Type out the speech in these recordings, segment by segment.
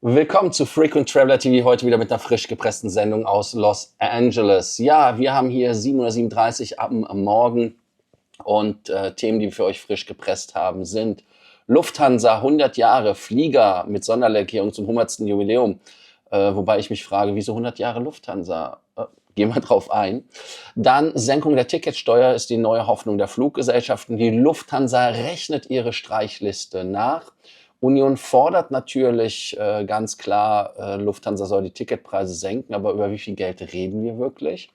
Willkommen zu Frequent Traveler TV, heute wieder mit einer frisch gepressten Sendung aus Los Angeles. Ja, wir haben hier 7:37 Uhr am Morgen und Themen, die wir für euch frisch gepresst haben, sind Lufthansa 100 Jahre, Flieger mit Sonderlackierung zum 100. Jubiläum. Wobei ich mich frage, wieso 100 Jahre Lufthansa? Gehen wir drauf ein. Dann Senkung der Ticketsteuer ist die neue Hoffnung der Fluggesellschaften. Die Lufthansa rechnet ihre Streichliste nach. Union fordert natürlich ganz klar, Lufthansa soll die Ticketpreise senken, aber über wie viel Geld reden wir wirklich?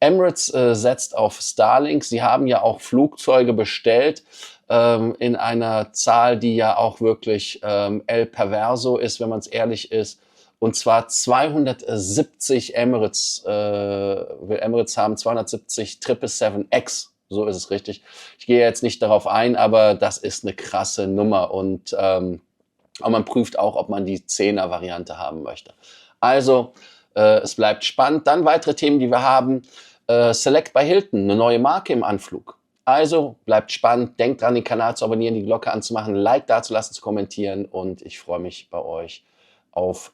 Emirates setzt auf Starlink. Sie haben ja auch Flugzeuge bestellt in einer Zahl, die ja auch wirklich El Perverso ist, wenn man es ehrlich ist. Und zwar 270 Emirates, will Emirates haben, 270 777X. So ist es richtig. Ich gehe jetzt nicht darauf ein, aber das ist eine krasse Nummer. Und man prüft auch, ob man die 10er-Variante haben möchte. Also, es bleibt spannend. Dann weitere Themen, die wir haben. Select bei Hilton, eine neue Marke im Anflug. Also, bleibt spannend. Denkt dran, den Kanal zu abonnieren, die Glocke anzumachen, ein Like dazulassen, zu kommentieren. Und ich freue mich bei euch auf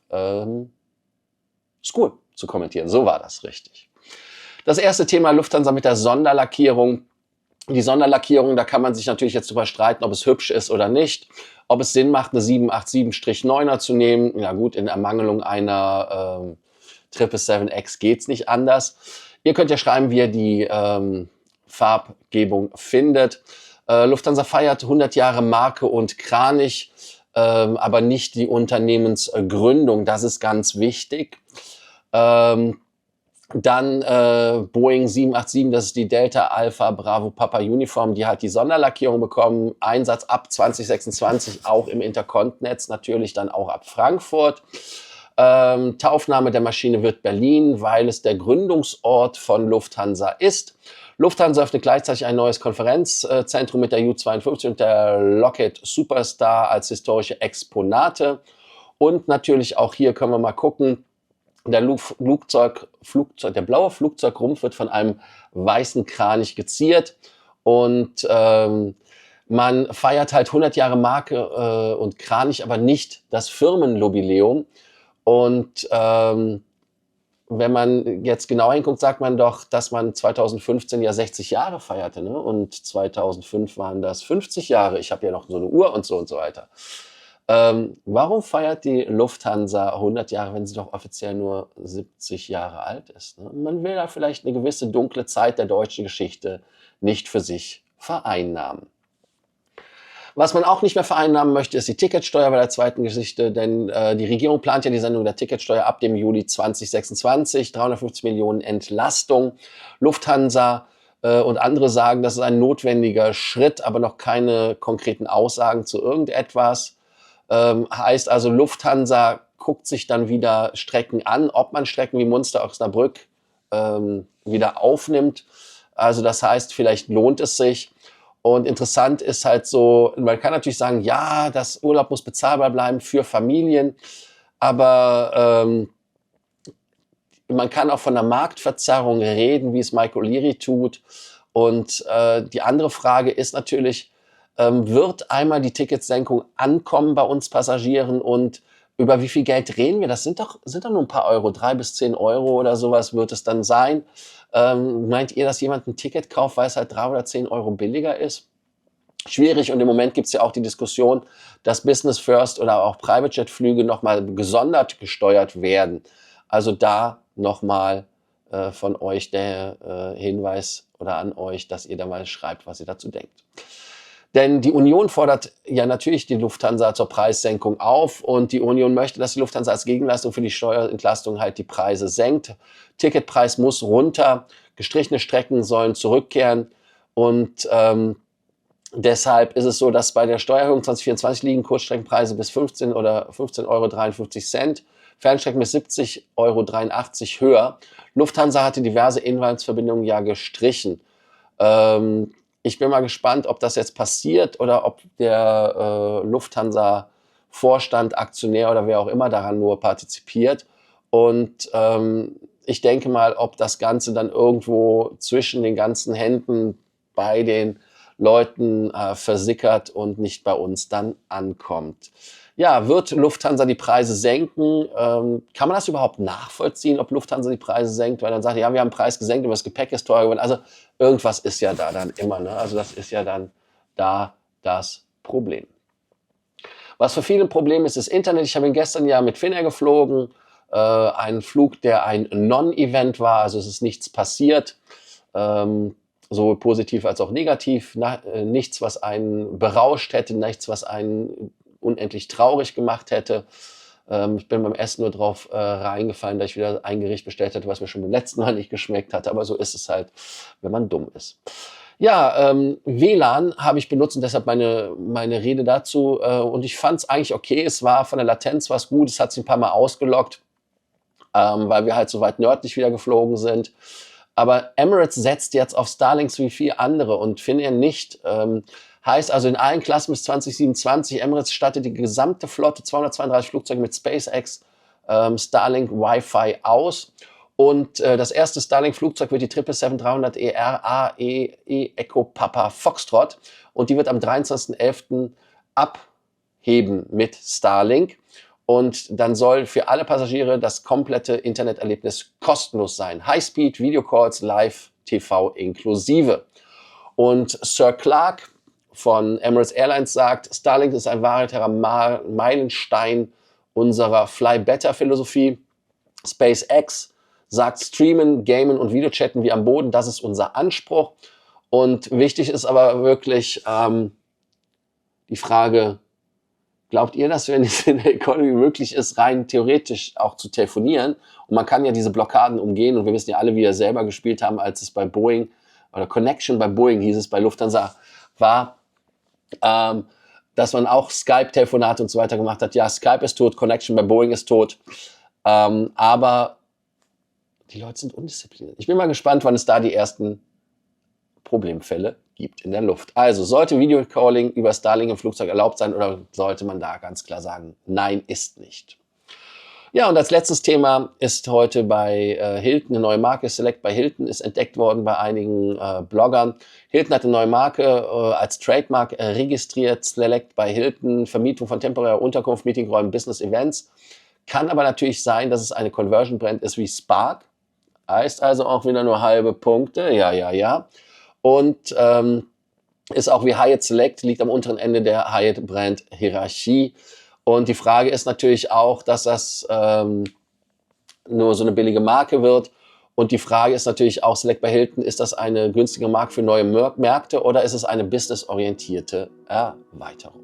School zu kommentieren. So war das richtig. Das erste Thema Lufthansa mit der Sonderlackierung. Die Sonderlackierung, da kann man sich natürlich jetzt drüber streiten, ob es hübsch ist oder nicht. Ob es Sinn macht, eine 787-9er zu nehmen. Ja gut, in Ermangelung einer 777X geht es nicht anders. Ihr könnt ja schreiben, wie ihr die Farbgebung findet. Lufthansa feiert 100 Jahre Marke und Kranich, aber nicht die Unternehmensgründung. Das ist ganz wichtig. Dann Boeing 787, das ist die Delta Alpha Bravo Papa Uniform, die hat die Sonderlackierung bekommen. Einsatz ab 2026, auch im Intercont-Netz, natürlich dann auch ab Frankfurt. Taufnahme der Maschine wird Berlin, weil es der Gründungsort von Lufthansa ist. Lufthansa öffnet gleichzeitig ein neues Konferenzzentrum mit der U-52 und der Lockheed Superstar als historische Exponate. Und natürlich auch hier können wir mal gucken, der blaue Flugzeugrumpf wird von einem weißen Kranich geziert und man feiert halt 100 Jahre Marke und Kranich, aber nicht das Firmenjubiläum. Und wenn man jetzt genau hinguckt, sagt man doch, dass man 2015 ja 60 Jahre feierte, ne? Und 2005 waren das 50 Jahre. Ich habe ja noch so eine Uhr und so weiter. Warum feiert die Lufthansa 100 Jahre, wenn sie doch offiziell nur 70 Jahre alt ist? Ne? Man will da vielleicht eine gewisse dunkle Zeit der deutschen Geschichte nicht für sich vereinnahmen. Was man auch nicht mehr vereinnahmen möchte, ist die Ticketsteuer bei der zweiten Geschichte, denn die Regierung plant ja die Sendung der Ticketsteuer ab dem Juli 2026, 350 Millionen Entlastung. Lufthansa und andere sagen, das ist ein notwendiger Schritt, aber noch keine konkreten Aussagen zu irgendetwas. Heißt also, Lufthansa guckt sich dann wieder Strecken an, ob man Strecken wie Munster-Osnabrück wieder aufnimmt. Also das heißt, vielleicht lohnt es sich. Und interessant ist halt so, man kann natürlich sagen, ja, das Urlaub muss bezahlbar bleiben für Familien, aber man kann auch von einer Marktverzerrung reden, wie es Mike O'Leary tut. Und die andere Frage ist natürlich, wird einmal die Ticketsenkung ankommen bei uns Passagieren und über wie viel Geld reden wir? Das sind doch nur ein paar Euro, 3 bis 10 Euro oder sowas wird es dann sein. Meint ihr, dass jemand ein Ticket kauft, weil es halt 3 oder 10 Euro billiger ist? Schwierig, und im Moment gibt es ja auch die Diskussion, dass Business First oder auch Private Jet Flüge nochmal gesondert gesteuert werden. Also da nochmal von euch der Hinweis oder an euch, dass ihr da mal schreibt, was ihr dazu denkt. Denn die Union fordert ja natürlich die Lufthansa zur Preissenkung auf und die Union möchte, dass die Lufthansa als Gegenleistung für die Steuerentlastung halt die Preise senkt. Ticketpreis muss runter, gestrichene Strecken sollen zurückkehren und deshalb ist es so, dass bei der Steuererhöhung 2024 liegen Kurzstreckenpreise bis 15 oder 15,53 €, Fernstrecken bis 70,83 € höher. Lufthansa hatte diverse Inlandsverbindungen ja gestrichen. Ich bin mal gespannt, ob das jetzt passiert oder ob der Lufthansa-Vorstand, Aktionär oder wer auch immer daran nur partizipiert. Und ich denke mal, ob das Ganze dann irgendwo zwischen den ganzen Händen bei den Leuten versickert und nicht bei uns dann ankommt. Ja, wird Lufthansa die Preise senken? Kann man das überhaupt nachvollziehen, ob Lufthansa die Preise senkt? Weil dann sagt, ja, wir haben den Preis gesenkt, aber das Gepäck ist teurer geworden. Also irgendwas ist ja da dann immer. Ne? Also das ist ja dann da das Problem. Was für viele ein Problem ist, ist Internet. Ich habe ihn gestern ja mit Finnair geflogen. Ein Flug, der ein Non-Event war, also es ist nichts passiert. Sowohl positiv als auch negativ. Nichts, was einen berauscht hätte, nichts, was einen unendlich traurig gemacht hätte. Ich bin beim Essen nur drauf reingefallen, dass ich wieder ein Gericht bestellt hatte, was mir schon beim letzten Mal nicht geschmeckt hatte. Aber so ist es halt, wenn man dumm ist. Ja, WLAN habe ich benutzt und deshalb meine Rede dazu. Und ich fand es eigentlich okay. Es war von der Latenz was gut. Es hat sich ein paar Mal ausgeloggt, weil wir halt so weit nördlich wieder geflogen sind. Aber Emirates setzt jetzt auf Starlinks wie viele andere und Finnair nicht. Heißt also in allen Klassen bis 2027, Emirates stattet die gesamte Flotte, 232 Flugzeuge mit SpaceX Starlink Wi-Fi aus. Und das erste Starlink-Flugzeug wird die 777-300ER AE Echo Papa Foxtrot. Und die wird am 23.11. abheben mit Starlink. Und dann soll für alle Passagiere das komplette Interneterlebnis kostenlos sein. Highspeed, Videocalls, Live-TV inklusive. Und Sir Clark von Emirates Airlines sagt, Starlink ist ein wahrer Meilenstein unserer Fly-Better-Philosophie. SpaceX sagt, streamen, gamen und Videochatten wie am Boden, das ist unser Anspruch. Und wichtig ist aber wirklich die Frage, glaubt ihr, dass wenn es in der Economy möglich ist, rein theoretisch auch zu telefonieren? Und man kann ja diese Blockaden umgehen und wir wissen ja alle, wie wir selber gespielt haben, als es bei Boeing oder Connection bei Boeing hieß es, bei Lufthansa war, dass man auch Skype-Telefonate und so weiter gemacht hat. Ja, Skype ist tot, Connection bei Boeing ist tot. Aber die Leute sind undiszipliniert. Ich bin mal gespannt, wann es da die ersten Problemfälle gibt in der Luft. Also sollte Videocalling über Starlink im Flugzeug erlaubt sein oder sollte man da ganz klar sagen, nein, ist nicht. Ja, und als letztes Thema ist heute bei Hilton eine neue Marke. Select bei Hilton ist entdeckt worden bei einigen Bloggern. Hilton hat eine neue Marke als Trademark registriert. Select bei Hilton, Vermietung von temporärer Unterkunft, Meetingräumen, Business Events. Kann aber natürlich sein, dass es eine Conversion-Brand ist wie Spark. Heißt also auch wieder nur halbe Punkte. Ja. Und ist auch wie Hyatt Select, liegt am unteren Ende der Hyatt-Brand-Hierarchie. Und die Frage ist natürlich auch, dass das nur so eine billige Marke wird. Und die Frage ist natürlich auch, Select bei Hilton, ist das eine günstige Marke für neue Märkte oder ist es eine businessorientierte Erweiterung?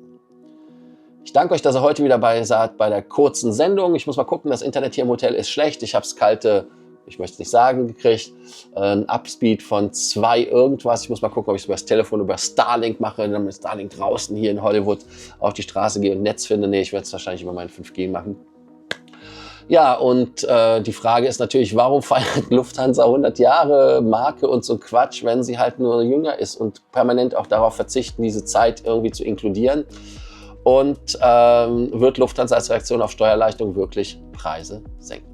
Ich danke euch, dass ihr heute wieder bei seid bei der kurzen Sendung. Ich muss mal gucken, das Internet hier im Hotel ist schlecht. Ich habe es kalte, ich möchte es nicht sagen, gekriegt. Ein Upspeed von 2 irgendwas. Ich muss mal gucken, ob ich es über das Telefon, über Starlink mache, dann mit Starlink draußen hier in Hollywood auf die Straße gehe und Netz finde. Nee, ich werde es wahrscheinlich über mein 5G machen. Ja, und die Frage ist natürlich, warum feiert Lufthansa 100 Jahre Marke und so Quatsch, wenn sie halt nur jünger ist und permanent auch darauf verzichten, diese Zeit irgendwie zu inkludieren? Und wird Lufthansa als Reaktion auf Steuererleichterung wirklich Preise senken?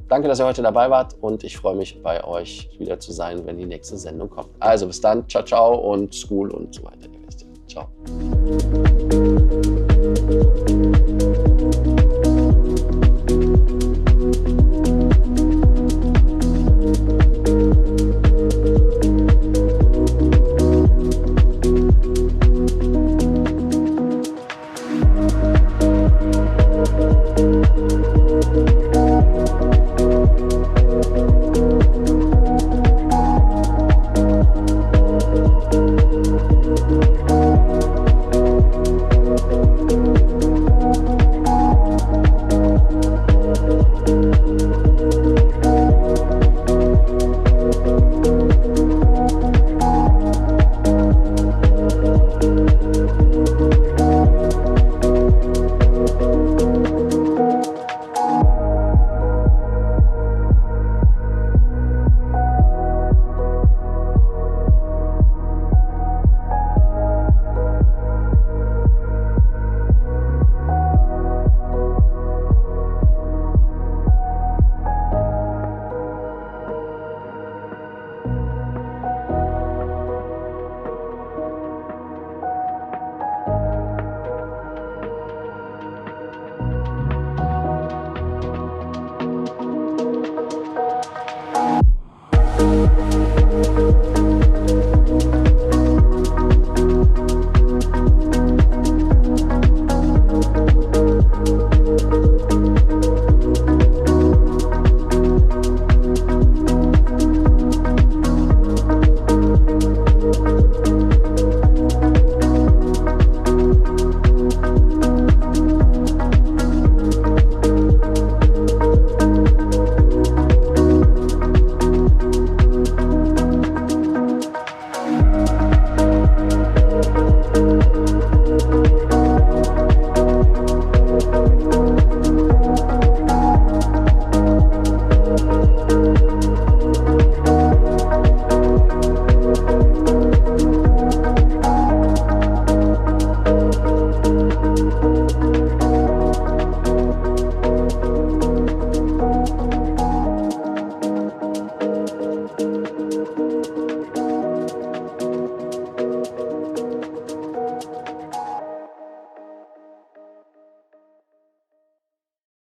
Danke, dass ihr heute dabei wart und ich freue mich, bei euch wieder zu sein, wenn die nächste Sendung kommt. Also bis dann, ciao, ciao und School und so weiter. Ihr wisst ja. Ciao.